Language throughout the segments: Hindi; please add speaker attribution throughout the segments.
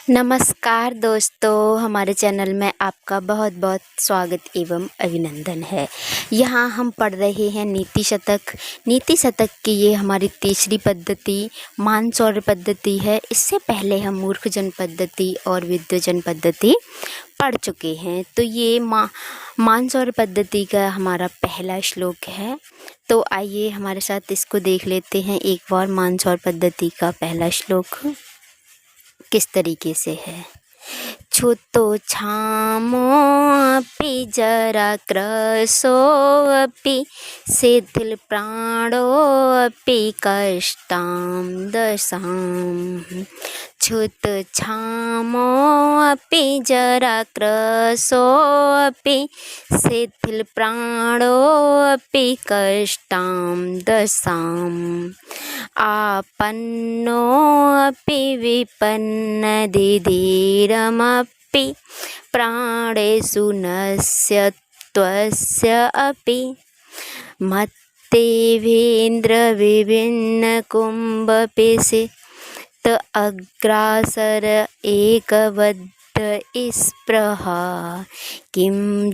Speaker 1: नमस्कार दोस्तों, हमारे चैनल में आपका बहुत बहुत स्वागत एवं अभिनंदन है। यहाँ हम पढ़ रहे हैं नीति शतक। नीति शतक की ये हमारी तीसरी पद्धति मानसौर पद्धति है। इससे पहले हम मूर्खजन पद्धति और विद्वजन पद्धति पढ़ चुके हैं। तो ये मानसौर पद्धति का हमारा पहला श्लोक है। तो आइए हमारे साथ इसको देख लेते हैं एक बार। मानसौर पद्धति का पहला श्लोक किस तरीके से है। छुतो छामोऽपि जराक्रसोऽपि शिथिल प्राणोऽपि कष्टां दशाम्। छुत छामोऽपि जराक्रसोऽपि शिथिल प्राणोऽपि कष्टां दशाम्। आपन्नोऽपि विपन्नदिधीरमपि प्राणेषु नस्य त्वस्य अपि। मत्तेभेन्द्रविभिन्नकुम्भपिशित अग्रासर एकबद्ध स्पृहा। किं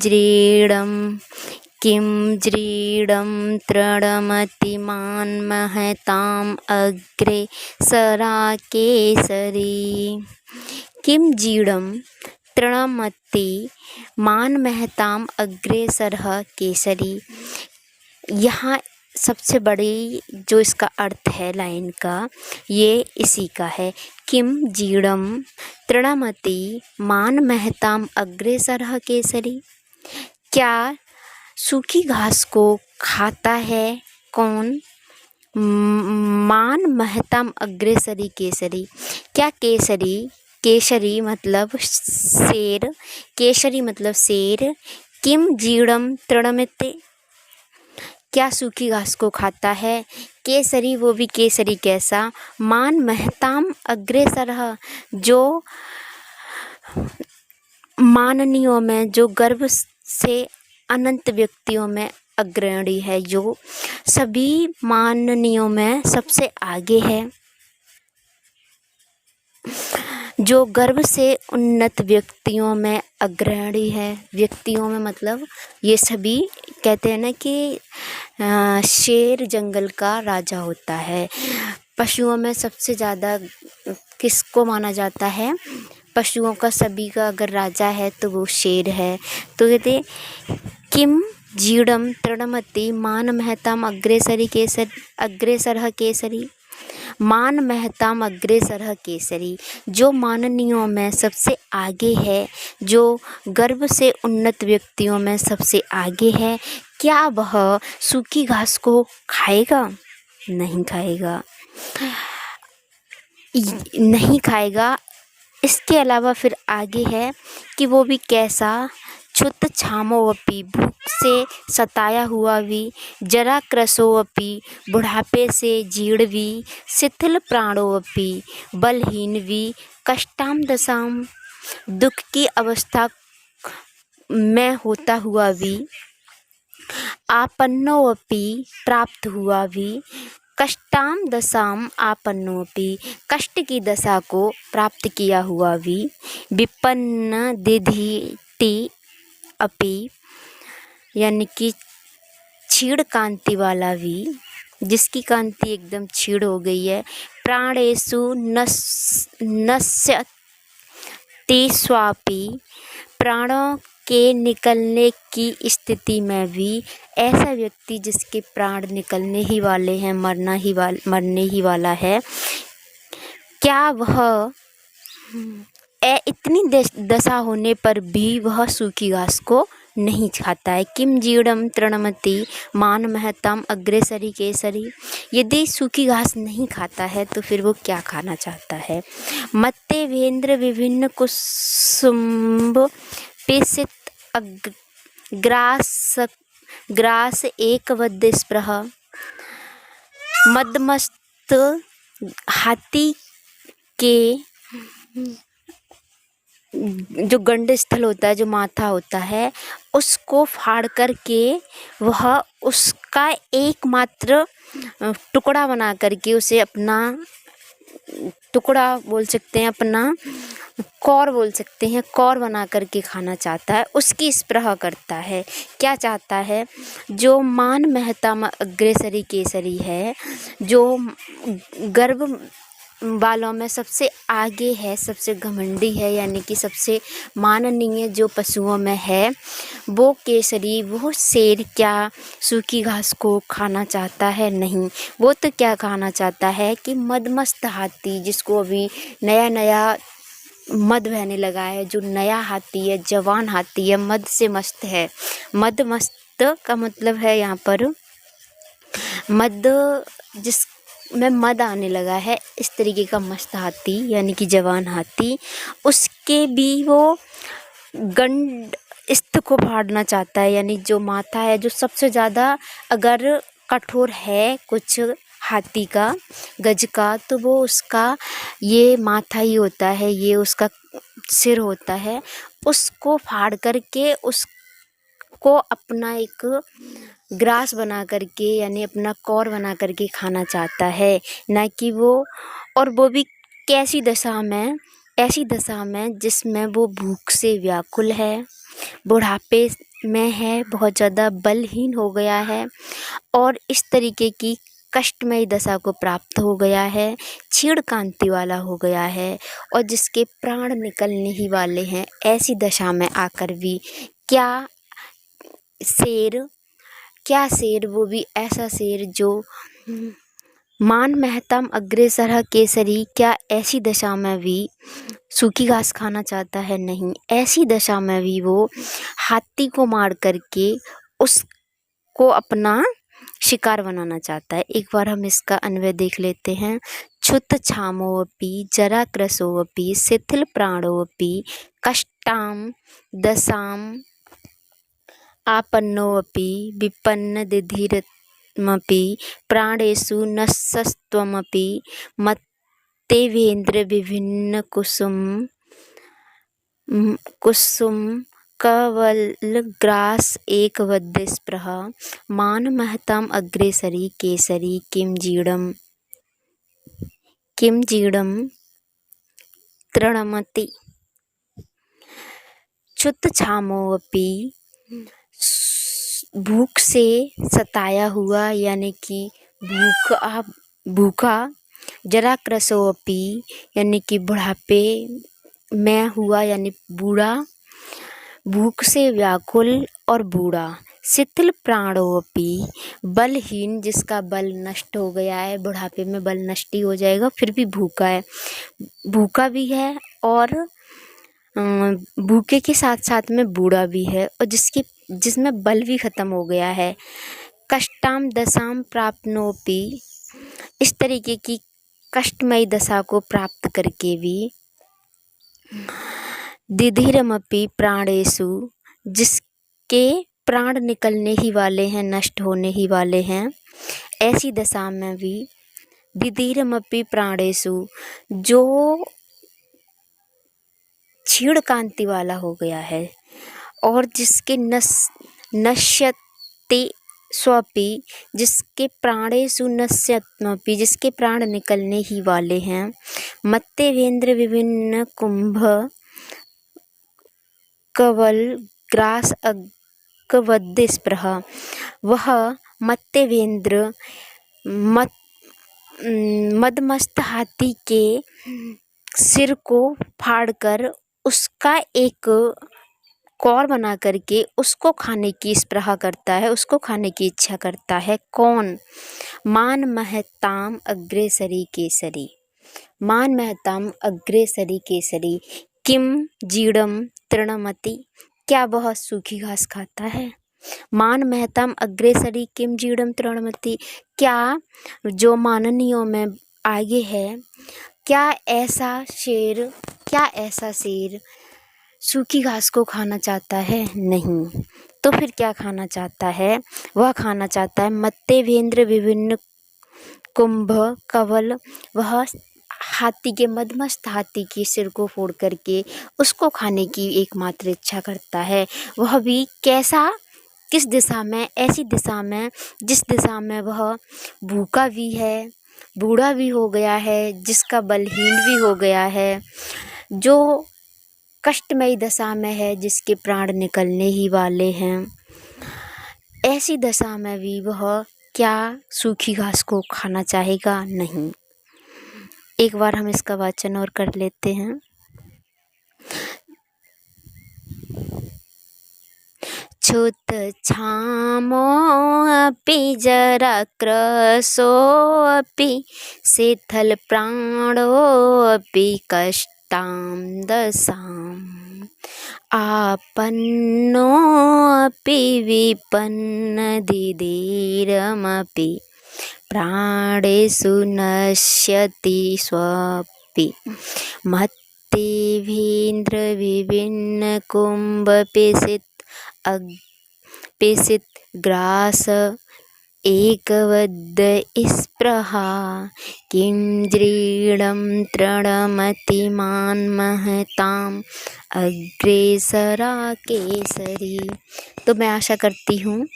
Speaker 1: ज्रीडं तृणमतिमान् महताम् अग्रे सराकेसरी। किं जीडं तृणमति मान महताम अग्रेसरः केसरी। यहाँ सबसे बड़ी जो इसका अर्थ है लाइन का, ये इसी का है। किम जीडम तृणमति मान महताम अग्रेसरः केसरी। क्या सूखी घास को खाता है कौन? मान महताम अग्रेसरी केसरी। क्या केसरी मतलब शेर, केसरी मतलब शेर। किम जीडम तृणमिते, क्या सूखी घास को खाता है। केसरी वो भी केसरी कैसा। मान महताम अग्रेसरः जो माननीयों में, जो गर्व से अनंत व्यक्तियों में अग्रणी है, जो सभी माननीयों में सबसे आगे है, जो गर्व से उन्नत व्यक्तियों में अग्रणी है। व्यक्तियों में मतलब ये सभी कहते हैं ना कि शेर जंगल का राजा होता है। पशुओं में सबसे ज़्यादा किसको माना जाता है? पशुओं का सभी का अगर राजा है तो वो शेर है। तो कहते किम जीडम तृणमति मान महताम अग्रेसरः केसरी। मान महताम अग्रेसरः केसरी, जो माननीयों में सबसे आगे है, जो गर्व से उन्नत व्यक्तियों में सबसे आगे है। क्या वह सूखी घास को खाएगा? नहीं खाएगा, नहीं खाएगा। इसके अलावा फिर आगे है कि वो भी कैसा। क्षुत छामोऽपि भूख से सताया हुआ भी, जराक्रसोऽपि बुढ़ापे से जीर्ण भी, शिथिल प्राणोऽपि बलहीन भी, कष्टाम दशाम दुख की अवस्था में होता हुआ भी, आपन्नोऽपि प्राप्त हुआ भी, कष्टाम दशाम आपन्नोऽपि कष्ट की दशा को प्राप्त किया हुआ भी, विपन्न दिधीति अपि यानी कि क्षीण कांति वाला भी, जिसकी कांति एकदम क्षीण हो गई है। प्राणेषु नश्यति स्वापि प्राणों के निकलने की स्थिति में भी, ऐसा व्यक्ति जिसके प्राण निकलने ही वाले हैं, मरने ही वाला है, क्या वह इतनी दशा होने पर भी वह सूखी घास को नहीं खाता है। किम जीडम तृणमति मान महताम अग्रेसरी केसरी। यदि सूखी घास नहीं खाता है तो फिर वो क्या खाना चाहता है। मत्तेभेन्द्र विभिन्न कुसुम्भ पिशित ग्रास एकबद्ध स्पृह। मदमस्त हाथी के जो गंड स्थल होता है, जो माथा होता है, उसको फाड़ करके वह उसका एकमात्र टुकड़ा बना करके उसे अपना टुकड़ा बोल सकते हैं, अपना कौर बोल सकते हैं, कौर बना करके खाना चाहता है, उसकी स्पृहा करता है। क्या चाहता है? जो मान महताम अग्रेसरी केसरी है, जो गर्व वालों में सबसे आगे है, सबसे घमंडी है, यानी कि सबसे माननीय जो पशुओं में है, वो केसरी, वो शेर क्या सूखी घास को खाना चाहता है? नहीं, वो तो क्या खाना चाहता है कि मदमस्त हाथी, जिसको अभी नया नया मद बहने लगा है, जो नया हाथी है, जवान हाथी है, मद से मस्त है। मद मस्त का मतलब है यहाँ पर मद, जिसमें मद आने लगा है, इस तरीके का मस्त हाथी यानी कि जवान हाथी, उसके भी वो गंड स्त को फाड़ना चाहता है। यानी जो माथा है, जो सबसे ज़्यादा अगर कठोर है कुछ हाथी का, गज का, तो वो उसका ये माथा ही होता है, ये उसका सिर होता है। उसको फाड़ करके उसको अपना एक ग्रास बना करके, यानी अपना कौर बना करके खाना चाहता है, ना कि वो, और वो भी कैसी दशा में? ऐसी दशा में जिसमें वो भूख से व्याकुल है, बुढ़ापे में है, बहुत ज़्यादा बलहीन हो गया है, और इस तरीके की कष्टमयी दशा को प्राप्त हो गया है, क्षीण कांति वाला हो गया है, और जिसके प्राण निकलने ही वाले हैं। ऐसी दशा में आकर भी क्या शेर, क्या शेर, वो भी ऐसा शेर जो मान महतम अग्रेसर केसरी, क्या ऐसी दशा में भी सूखी घास खाना चाहता है? नहीं, ऐसी दशा में भी वो हाथी को मार करके उसको अपना शिकार बनाना चाहता है। एक बार हम इसका अन्वय देख लेते हैं। क्षुत छामोऽपि जराकृशोऽपि शिथिल प्राणोऽपि कष्टां दशाम् आपन्नोऽपि विपन्न दिधिरमपि प्राणेषु नश्यस्त्वमपि मत्तेवेन्द्र विभिन्न कुसुम कवलग्रास एकवद्य स्पृहा मान महताम अग्रेसरी केसरी किम जीडम तृणमति क्षुत छामोऽपि, भूख से सताया हुआ, यानी कि भूखा, जराकृशोऽपि, यानी कि बुढ़ापे में हुआ, यानी बूढ़ा, भूख से व्याकुल और बूढ़ा, शिथिल प्राणोऽपि, बलहीन, जिसका बल नष्ट हो गया है, बुढ़ापे में बल नष्ट ही हो जाएगा, फिर भी भूखा है, भूखा भी है, और भूखे के साथ साथ में बूढ़ा भी है, और जिसमें बल भी ख़त्म हो गया है। कष्टाम दशाम प्राप्नोपि, इस तरीके की कष्टमयी दशा को प्राप्त करके भी दिधिरमपि प्राणेषु, जिसके प्राण निकलने ही वाले हैं, नष्ट होने ही वाले हैं, ऐसी दशा में भी दिधिरमपि प्राणेषु, जो क्षीण कांति वाला हो गया है, और जिसके नश्यते स्वपि, जिसके प्राणेषु नश्यत्मपि, जिसके प्राण निकलने ही वाले हैं, मत्तेवेन्द्र विभिन्न कुंभ कवल ग्रास अग्वद्य स्पृहा, वह मत्तेवेन्द्र मदमस्त हाथी के सिर को फाड़कर उसका एक कौर बना करके उसको खाने की स्पृहा करता है, उसको खाने की इच्छा करता है। कौन? मान महताम अग्रेसरी केसरी, मान महताम अग्रेसरी केसरी किम जीडम तृणमति, क्या वह सूखी घास खाता है? मान महताम अग्रेसरी किम जीडम तृणमति, क्या जो माननीयों में आगे है, क्या ऐसा शेर सूखी घास को खाना चाहता है? नहीं, तो फिर क्या खाना चाहता है? वह खाना चाहता है मत्तेवेन्द्र विभिन्न कुंभ कवल, वह हाथी के, मदमस्त हाथी के सिर को फोड़ करके उसको खाने की एकमात्र इच्छा करता है। वह भी कैसा? किस दिशा में? ऐसी दिशा में जिस दिशा में वह भूखा भी है, बूढ़ा भी हो गया है, जिसका बलहीन भी हो गया है, जो कष्टमयी दशा में है, जिसके प्राण निकलने ही वाले हैं, ऐसी दशा में भी वह क्या सूखी घास को खाना चाहेगा? नहीं। एक बार हम इसका वाचन और कर लेते हैं। छुत छामोऽपि जराक्रसोऽपि शिथिल प्राणोऽपि कष्टां दशाम् आपन्नोऽपि विपन्नधिधीरमपि प्राणेषु नश्यति स्वपि पेषित ग्रास एकवद् स्पृहा किं दृढं तृणमतिमान् महताम् अग्रेसरा केसरी। तो मैं आशा करती हूँ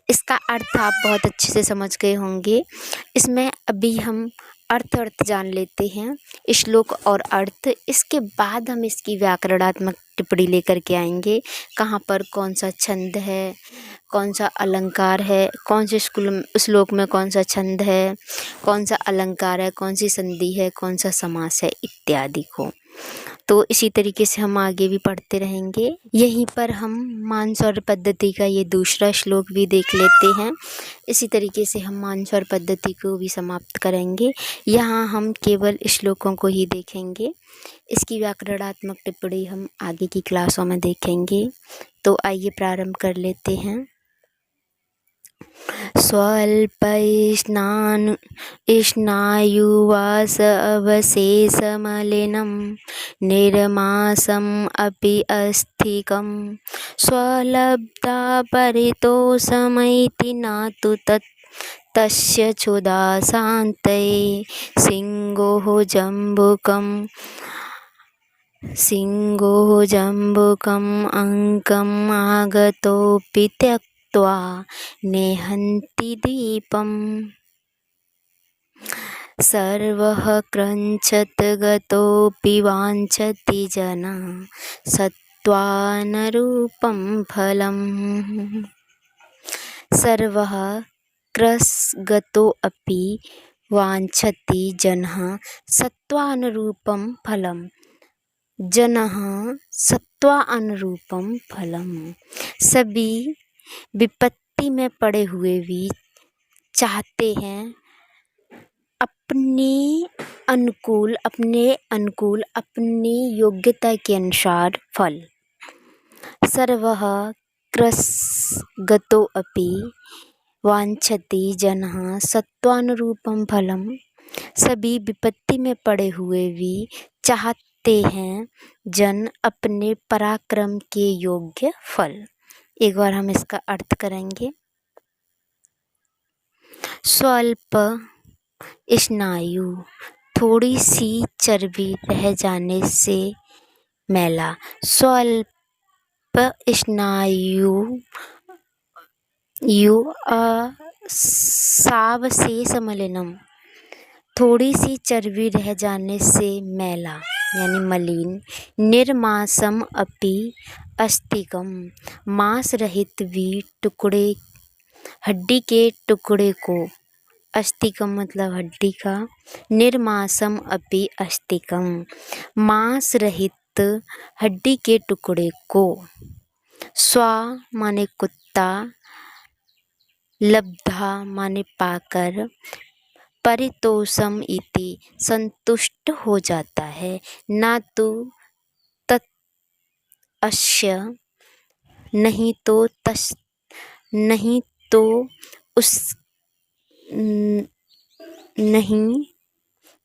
Speaker 1: इसका अर्थ आप बहुत अच्छे से समझ गए होंगे। इसमें अभी हम अर्थ जान लेते हैं, श्लोक और अर्थ। इसके बाद हम इसकी व्याकरणात्मक टिप्पणी लेकर के आएंगे। कहाँ पर कौन सा छंद है, कौन सा अलंकार है, कौन से श्लोक में कौन सा छंद है, कौन सा अलंकार है, कौन सी संधि है, कौन सा समास है, इत्यादि को। तो इसी तरीके से हम आगे भी पढ़ते रहेंगे। यहीं पर हम मानसौर पद्धति का ये दूसरा श्लोक भी देख लेते हैं। इसी तरीके से हम मानसौर पद्धति को भी समाप्त करेंगे। यहाँ हम केवल श्लोकों को ही देखेंगे, इसकी व्याकरणात्मक टिप्पणी हम आगे की क्लासों में देखेंगे। तो आइए प्रारंभ कर लेते हैं। स्नायुवास अवशेषमलिनं निर्मांसम् अपि अस्थिकं स्वलब्धा परितोषमिति न तु तस्य क्षुधाशान्तये सिंहो जम्बुकम् अङ्कम् आगतोऽपि त्यक्त्वा नेहन्ति दीपम् सर्वः क्रंचत् गतोऽपि वाञ्छति जना सत्त्वानुरूपं फलम्। सर्वः क्रसगतोऽपि वाञ्छति जनः सत्त्वानुरूपं फलम्। जनः सत्त्वानुरूपं फलम्। सभी विपत्ति में पड़े हुए भी चाहते हैं अपने अनुकूल अपनी योग्यता के अनुसार फल। सर्वः क्रसगतोऽपि वाञ्छति जनः सत्त्वानुरूपं फलम्। सभी विपत्ति में पड़े हुए भी चाहते हैं जन अपने पराक्रम के योग्य फल। एक बार हम इसका अर्थ करेंगे। स्वल्प स्नायु, थोड़ी सी चर्बी रह जाने से मैला। स्वल्प स्नायु सावशेष मलिनम, थोड़ी सी चर्बी रह जाने से मैला यानी मलिन। निर्मांसम अपि अस्थिकम, मांस रहित भी टुकड़े, हड्डी के टुकड़े को, अस्थिकम मतलब हड्डी का, निर्मांसम अपि अस्थिकम मांस रहित हड्डी के टुकड़े को। स्वा माने कुत्ता, लब्धा माने पाकर, परितोषम इति संतुष्ट हो जाता है, ना तो तत् अस्य नहीं तो उस नहीं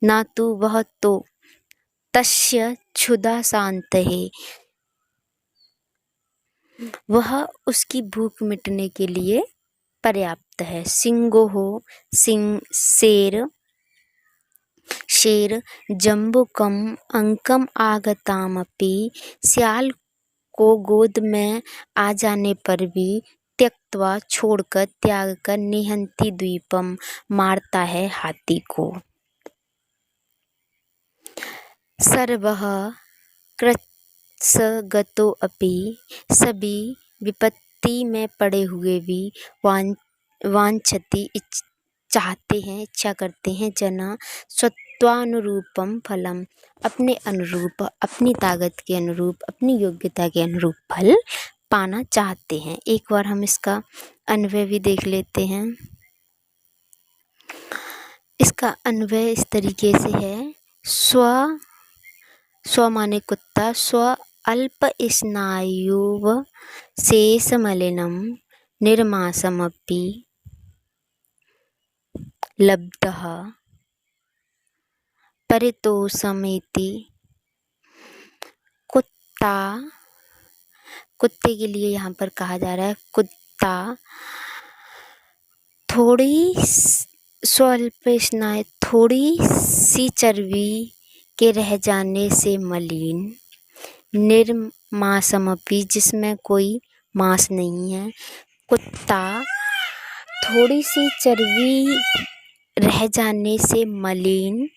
Speaker 1: ना तो वह तो तस्य क्षुधा शांत है, वह उसकी भूख मिटने के लिए पर्याप्त है। सिंगो हो शेर, जम्बुकम अंकम आगतामपि, सियाल को गोद में आ जाने पर भी त्यक्त्वा छोड़कर, त्याग कर, निहंति द्वीपम मारता है हाथी को। सर्वः कृत्सगतो अपि, सभी विपत्ति में पड़े हुए भी वांछति, चाहते हैं, इच्छा करते हैं, जना स्वत्वानुरूपम फलम, अपने अनुरूप, अपनी ताकत के अनुरूप, अपनी योग्यता के अनुरूप फल पाना चाहते हैं। एक बार हम इसका अन्वय भी देख लेते हैं। इसका अन्वय इस तरीके से है, स्व माने कुत्ता, स्व अल्प स्नायुव शेष मलिनम निर्मासमपि लब्धः परितोषमेति। कुत्ते के लिए यहाँ पर कहा जा रहा है, कुत्ता थोड़ी स्वल्प स्नायु, थोड़ी सी चर्बी के रह जाने से मलिन, निर्मांसमपि, जिसमें कोई मांस नहीं है। कुत्ता थोड़ी सी चर्बी रह जाने से मलिन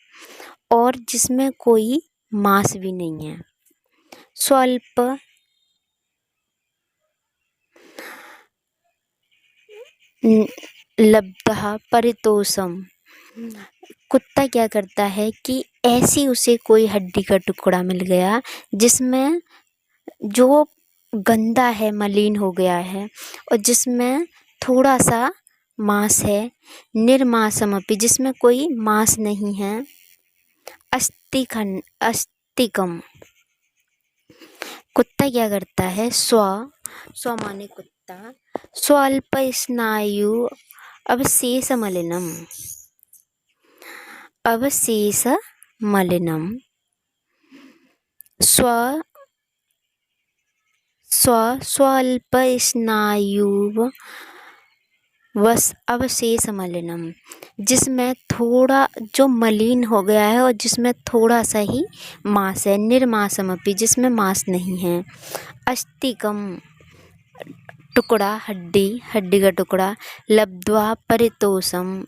Speaker 1: और जिसमें कोई मांस भी नहीं है। स्वल्प लब्धः परितोषम, कुत्ता क्या करता है कि ऐसी उसे कोई हड्डी का टुकड़ा मिल गया जिसमें जो गंदा है, मलिन हो गया है और जिसमें थोड़ा सा मांस है, निर्मांसमपि, जिसमें कोई मांस नहीं है, अस्तिकम, कुत्ता क्या करता है, स्व माने कुत्ता, स्वल्प स्नायु अवशेष मलिनम, स्वल्प स्नायु अवशेष मलिनम, जिसमें थोड़ा जो मलिन हो गया है और जिसमें थोड़ा सा ही मांस है, निर्मांसमपि, जिसमें मांस नहीं है, अस्तिकम, टुकड़ा, हड्डी का टुकड़ा, लब्ध्वा परितोषम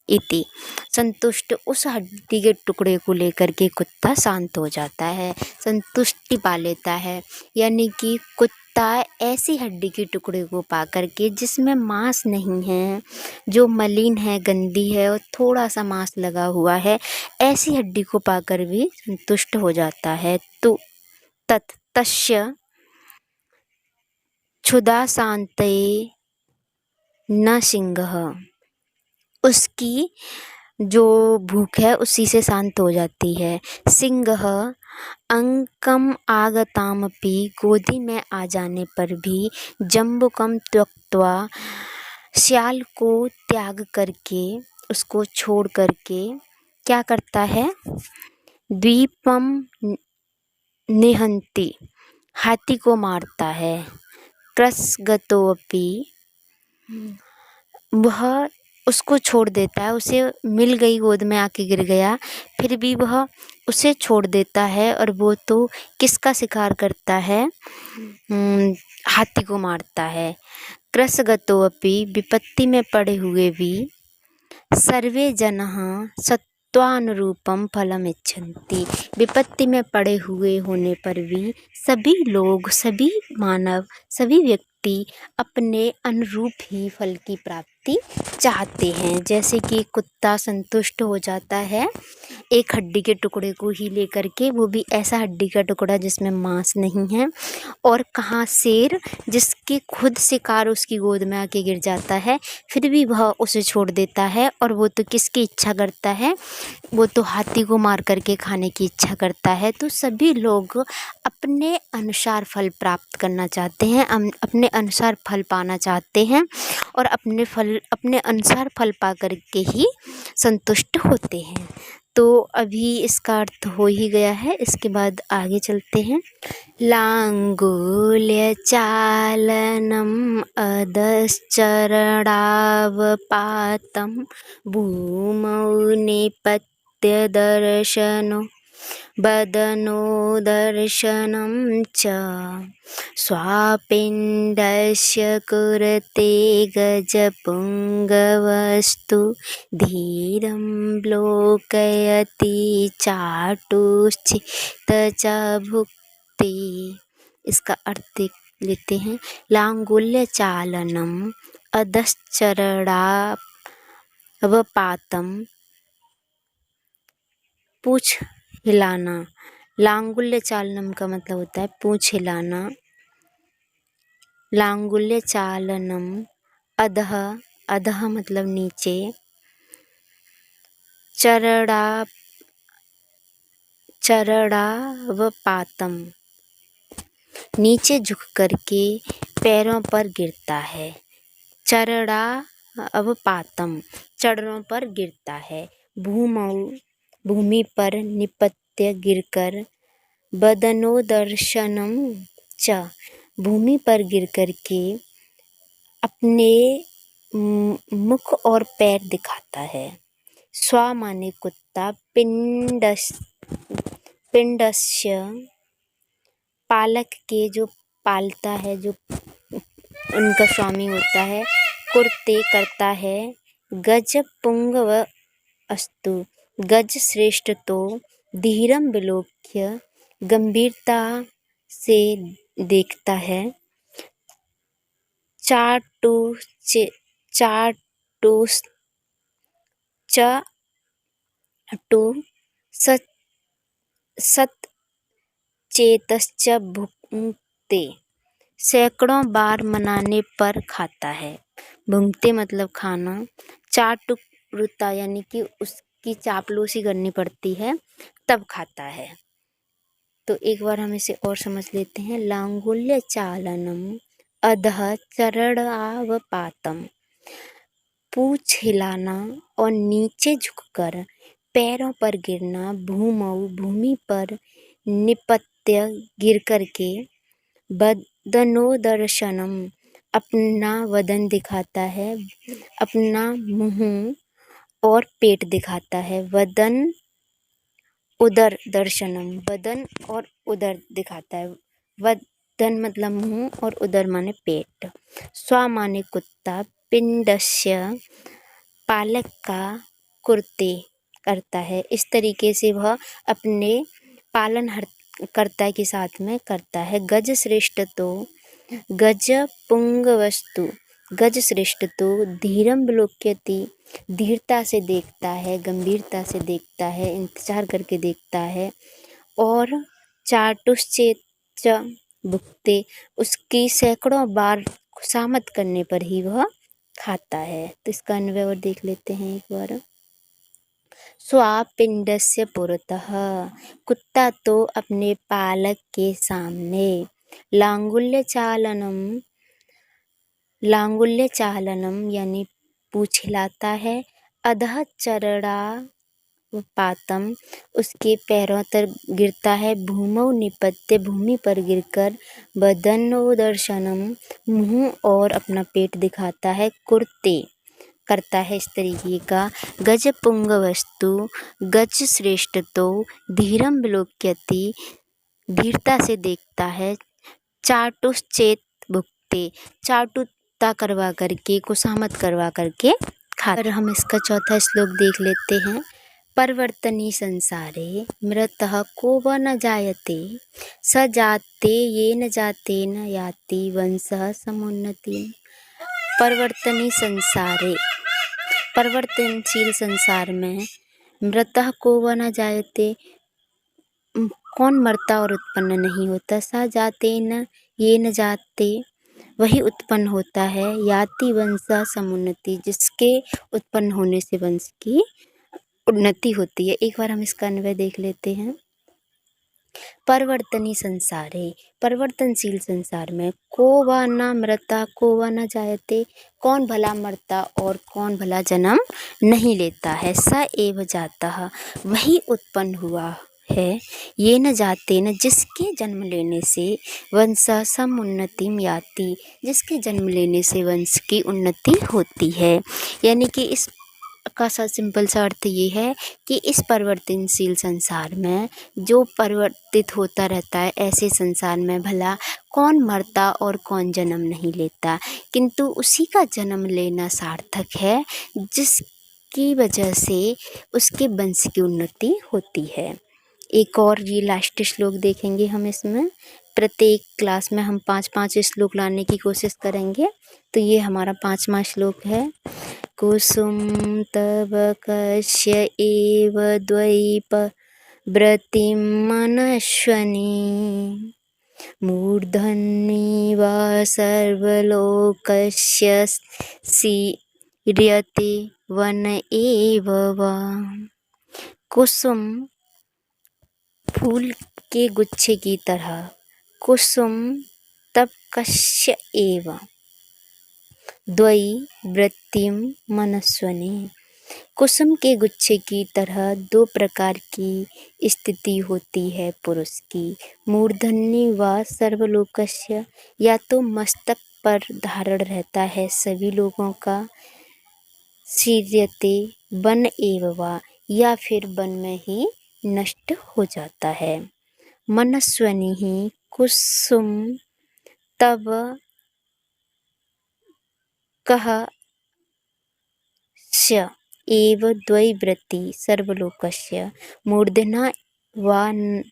Speaker 1: इति, संतुष्ट, उस हड्डी के टुकड़े को लेकर के कुत्ता शांत हो जाता है, संतुष्टि पा लेता है। यानी कि कुत्ता ऐसी हड्डी के टुकड़े को पा करके जिसमें मांस नहीं है, जो मलिन है, गंदी है और थोड़ा सा मांस लगा हुआ है, ऐसी हड्डी को पाकर भी संतुष्ट हो जाता है। तो तस्य क्षुधा शांतये न सिंहः, उसकी जो भूख है उसी से शांत हो जाती है। सिंहः अंकम आगतामपि, गोदी में आ जाने पर भी, जम्बुकम त्यक्त्वा, श्याल को त्याग करके, उसको छोड़ करके क्या करता है, द्वीपम निहंति, हाथी को मारता है। कृत्सगतोऽपि, वह उसको छोड़ देता है, उसे मिल गई, गोद में आके गिर गया, फिर भी वह उसे छोड़ देता है और वो तो किसका शिकार करता है, हाथी को मारता है। कृत्सगतोऽपि, विपत्ति में पड़े हुए भी, सर्वे जनः सत्वानुरूपम फलम इच्छन्ति, विपत्ति में पड़े हुए होने पर भी सभी लोग, सभी मानव, सभी व्यक्ति अपने अनुरूप ही फल की प्राप्ति चाहते हैं। जैसे कि कुत्ता संतुष्ट हो जाता है एक हड्डी के टुकड़े को ही लेकर के, वो भी ऐसा हड्डी का टुकड़ा जिसमें मांस नहीं है, और कहाँ शेर जिसके खुद शिकार उसकी गोद में आके गिर जाता है, फिर भी वह उसे छोड़ देता है, और वो तो किसकी इच्छा करता है, वो तो हाथी को मार करके खाने की इच्छा करता है। तो सभी लोग अपने अनुसार फल प्राप्त करना चाहते हैं, अपने अनुसार फल पाना चाहते हैं और अपने अनुसार फल पा करके ही संतुष्ट होते हैं। तो अभी इसका अर्थ हो ही गया है, इसके बाद आगे चलते हैं। लांगुल्य चालनम अधश्चरणावपातं भूमौ नेपथ्य दर्शनो बदनो दर्शनं च स्वापिण्डस्य कुरुते गजपुङ्गवस्तु धीरं लोकयति चाटुश्चित्तचाभुक् कुर्ते। इसका अर्थ देख लेते हैं। लांगुल्य चालनम अधश्चरणावपातम। पूछ हिलाना। लांगुल्य चालनम का मतलब होता है पूछ हिलाना। लांगुल्य चालनम अधः, अधः मतलब नीचे। चरणावपातम नीचे झुक करके पैरों पर गिरता है। चरणावपातम चरणों पर गिरता है। भूमौ भूमि पर निपत्य गिरकर। बदनोदर्शनम च भूमि पर गिर करके अपने मुख और पैर दिखाता है। स्वा माने कुत्ता। पिंडस्य पालक के, जो पालता है, जो उनका स्वामी होता है। कुर्ते करता है। गज पुंगव अस्तु गज श्रेष्ठ तो। धीरम विलोक्य गंभीरता से देखता है। चाटु सचेतश्च भुंक्ते सैकड़ों बार मनाने पर खाता है। भुंक्ते मतलब खाना। चाटुकरुता यानी कि उसकी चापलूसी करनी पड़ती है तब खाता है। तो एक बार हम इसे और समझ लेते हैं। लांगुल्य चालनम अधः चरणावपातम पूछ हिलाना और नीचे झुककर पैरों पर गिरना। भूमौ भूमि पर निपत्य गिर करके। बदनोदर्शनम अपना वदन दिखाता है, अपना मुंह और पेट दिखाता है। वदन उदर दर्शनम बदन और उदर दिखाता है। वदन मतलब मुंह और उदर माने पेट। स्वा माने कुत्ता। पिंडस्य पालक का। कुर्ते करता है। इस तरीके से वह अपने पालनकर्ता के साथ में करता है। गज श्रेष्ठ तो गज पुंगवस्तु गज श्रेष्ठ तो। धीरम विलोक्यति धीरता से देखता है, गंभीरता से देखता है, इंतजार करके देखता है। और चाटुश्चेत भुक्ते उसकी सैकड़ों बार खुशामद करने पर ही वह खाता है। तो इसका अन्वय और देख लेते हैं एक बार। स्वापिंडस्य पुरतः कुत्ता तो अपने पालक के सामने। लांगुल्य चालनम यानी पूछ हिलाता है। अधः चरणावपातम उसके पैरों तर गिरता है। भूमौ निपत्य भूमि पर गिरकर। बदनोदर्शनम मुंह और अपना पेट दिखाता है। कुर्ते करता है इस तरीके का। गज पुंगवस्तु गज श्रेष्ठ तो। धीरम विलोक्यति धीरता से देखता है। चाटुश्चेत भुक्ते चाटुता करवा करके, खुशामद करवा करके खाता। और हम इसका चौथा श्लोक देख लेते हैं। परिवर्तनी संसारे मृतः को व न जायते। स जाते येन जातेन याति वंशः समुन्नति। परिवर्तनी संसारे परिवर्तनशील संसार में मृतः को व न जायते कौन मरता और उत्पन्न नहीं होता। स जाते न ये न जाते वही उत्पन्न होता है। याति वंशः समुन्नति जिसके उत्पन्न होने से वंश की उन्नति होती है। एक बार हम इसका अन्वय देख लेते हैं। परिवर्तनी संसारे परिवर्तनशील संसार में को व न मृता को व न जायते कौन भला मरता और कौन भला जन्म नहीं लेता है। स एव जातः वही उत्पन्न हुआ है। ये न जाते न जिसके जन्म लेने से वंश समुन्नतिम याति जिसके जन्म लेने से वंश की उन्नति होती है। यानी कि इस का सिंपल सा अर्थ ये है कि इस परिवर्तनशील संसार में जो परिवर्तित होता रहता है, ऐसे संसार में भला कौन मरता और कौन जन्म नहीं लेता, किंतु उसी का जन्म लेना सार्थक है जिसकी वजह से उसके वंश की उन्नति होती है। एक और ये लास्ट श्लोक देखेंगे हम इसमें। प्रत्येक क्लास में हम 5-5 श्लोक लाने की कोशिश करेंगे। तो ये हमारा 5वां श्लोक है। कुसुम तव कस्य एव द्वैप व्रतिं मनश्वनी मूर्धन्ये वा सर्वलोकस्य सीर्यते वन एव वा। कुसुम फूल के गुच्छे की तरह, कुसुम तब कस्य एव द्वयी वृत्तिम मनस्वनी। कुसुम के गुच्छे की तरह दो प्रकार की स्थिति होती है पुरुष की। मूर्धन्य व सर्वलोकस्य, या तो मस्तक पर धारण रहता है सभी लोगों का। सीर्यते वन एव वा, या फिर वन में ही नष्ट हो जाता है। मनस्वनी ही कुसुम तब कह स्य एव द्वैवृत्ति सर्वलोकस्य मूर्धना वन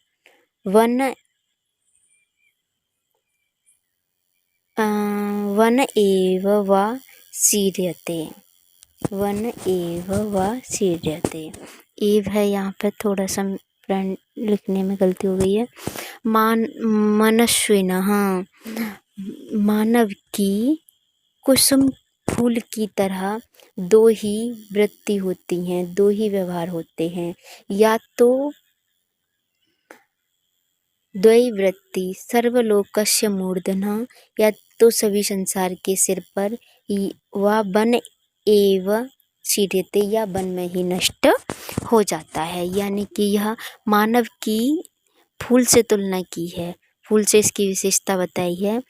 Speaker 1: एव वा सीर्यते। वन एव वा सीर्यते। एव है यहाँ पर थोड़ा सा लिखने में गलती हो गई है। मनस्विनः, मानव की कुसुम फूल की तरह दो ही वृत्ति होती हैं, दो ही व्यवहार होते हैं। या तो द्वैवृत्ति सर्वलोकस्य मूर्धना, या तो सभी संसार के सिर पर, व वन एव सीर्यते, या वन में ही नष्ट हो जाता है। यानी कि यह मानव की फूल से तुलना की है। फूल से इसकी विशेषता बताई है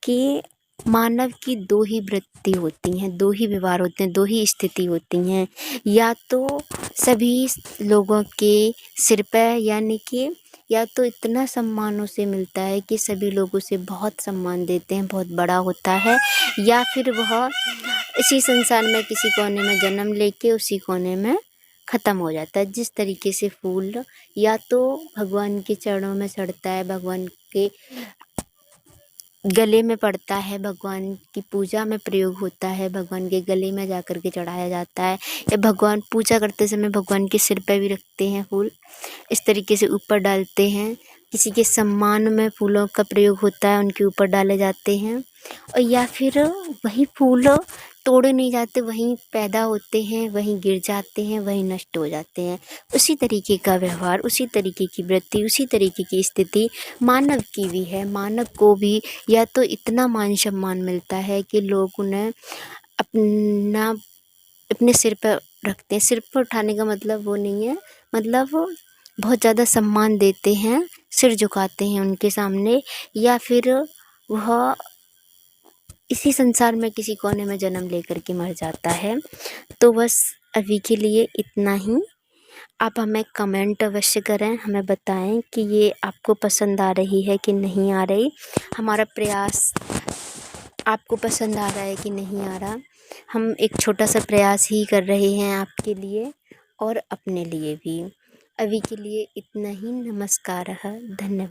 Speaker 1: कि मानव की दो ही वृत्ति होती हैं, दो ही व्यवहार होते हैं, दो ही स्थिति होती हैं। या तो सभी लोगों के सिर पर, यानी कि या तो इतना सम्मान उसे मिलता है कि सभी लोग उसे बहुत सम्मान देते हैं, बहुत बड़ा होता है। या फिर वह इसी संसार में किसी कोने में जन्म लेके उसी कोने में ख़त्म हो जाता है। जिस तरीके से फूल या तो भगवान के चरणों में चढ़ता है, भगवान के गले में पड़ता है, भगवान की पूजा में प्रयोग होता है, भगवान के गले में जा कर के चढ़ाया जाता है, या भगवान पूजा करते समय भगवान के सिर पे भी रखते हैं फूल, इस तरीके से ऊपर डालते हैं। किसी के सम्मान में फूलों का प्रयोग होता है, उनके ऊपर डाले जाते हैं। और या फिर वही फूल तोड़े नहीं जाते, वहीं पैदा होते हैं, वहीं गिर जाते हैं, वहीं नष्ट हो जाते हैं। उसी तरीके का व्यवहार, उसी तरीके की वृत्ति, उसी तरीके की स्थिति मानव की भी है। मानव को भी या तो इतना मान सम्मान मिलता है कि लोग उन्हें अपने सिर पर रखते हैं। सिर पर उठाने का मतलब वो नहीं है, मतलब बहुत ज़्यादा सम्मान देते हैं, सिर झुकाते हैं उनके सामने। या फिर वह इसी संसार में किसी कोने में जन्म लेकर के मर जाता है। तो बस अभी के लिए इतना ही। आप हमें कमेंट अवश्य करें, हमें बताएं कि ये आपको पसंद आ रही है कि नहीं आ रही, हमारा प्रयास आपको पसंद आ रहा है कि नहीं आ रहा। हम एक छोटा सा प्रयास ही कर रहे हैं आपके लिए और अपने लिए भी। अभी के लिए इतना ही। नमस्कार, धन्यवाद।